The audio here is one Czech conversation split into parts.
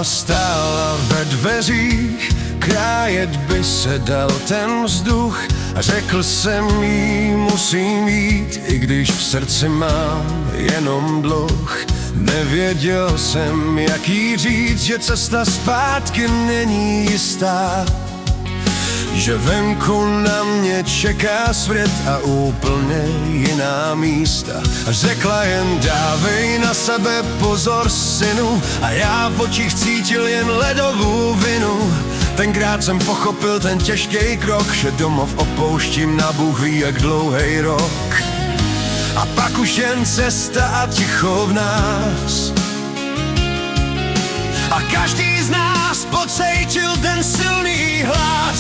Máma stála ve dveřích, krájet by se dal ten vzduch. A řekl jsem jí, musím jít, i když v srdci mám jenom dluh. Nevěděl jsem, jak jí říct, že cesta zpátky není jistá, že venku na mě čeká svět a úplně jiná místa. A řekla jen, dávej na sebe pozor, synu, a já v očích cítil jen ledovou vinu. Tenkrát jsem pochopil ten těžký krok, že domov opouštím na Bůh ví jak dlouhej rok. A pak už jen cesta a ticho v nás. A každý z nás pocítil ten silný hlas.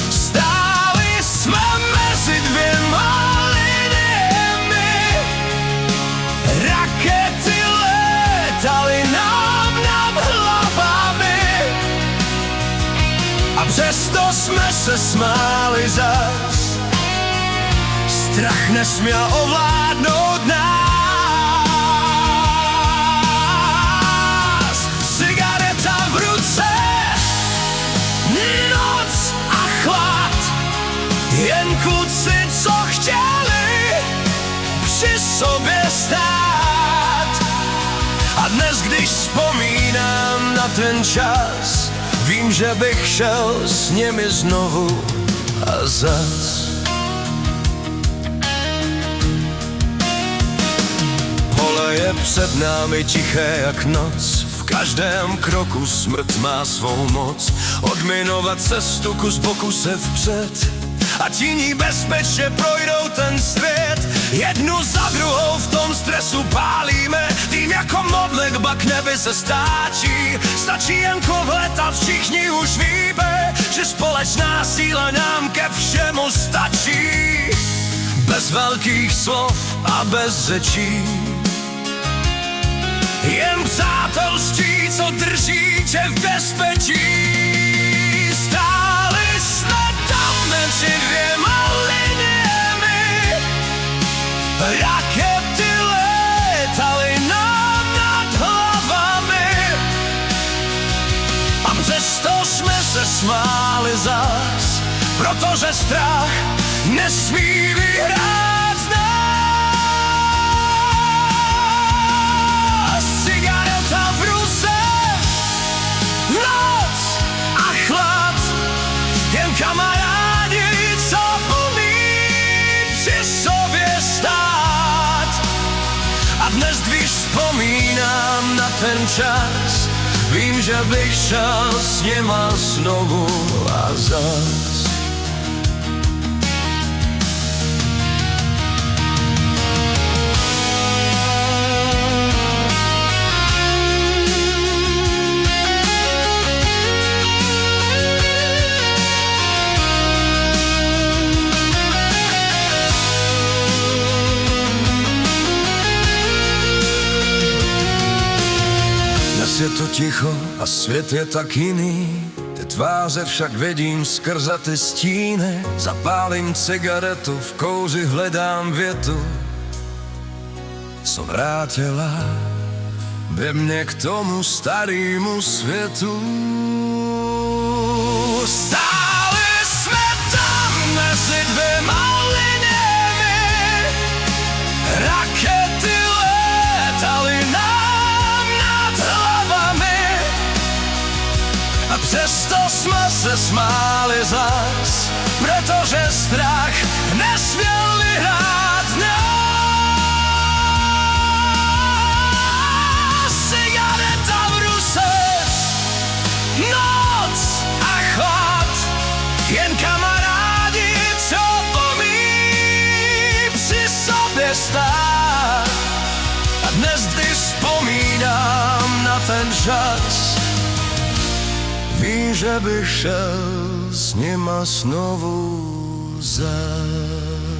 Stáli jsme mezi dvěma liniemi, rakety létaly nám nad hlavami. A přesto jsme se smáli zas. Strach nesměl ovládnout nás. Cigareta v ruce, noc a chlad, jen kluci, co chtěli při sobě stát. A dnes, když vzpomínám na ten čas, vím, že bych šel s nimi znovu a zas. Pole je před námi tiché jak noc, v každém kroku smrt má svou moc. Odminovat cestu kus po kuse vpřed, a tiní bezpečně projdou ten svět. Jednu za druhou v tom stresu pálíme, tým jako modlitba k nebi se stáčí. Stačí jen kohletat, všichni už víme, že společná síla nám ke všemu stačí. Bez velkých slov a bez řečí, jen přátelství, co drží tě v bezpečí. Stáli jsme tam mezi dvěma liniemi, rakety létaly nám nad hlavami. A přesto jsme se smáli zas, protože strach nesmí vyhrát z nás. Cigareta v ruce, noc a chlad, jen kamarádi, co umí při sobě stát. A dnes, když vzpomínám na ten čas, vím, že bych šel s nima znovu a zas. Je to ticho a svět je tak jiný, ty tváře však vidím skrze ty stíny. Zapálím cigaretu, v kouři hledám větu, co vrátila by mě k tomu starýmu světu. Stáli jsme tam mezi dvěma liniemi, rakety létaly nám nad hlavami. A přesto jsme se smáli zas, protože strach nesměl vyhrát nás. Cigareta v ruce, noc a chlad, jen kamarádi, co umí při sobě stát. A dnes, když vzpomínám na ten čas, vím, že bych šel s nima znovu zas.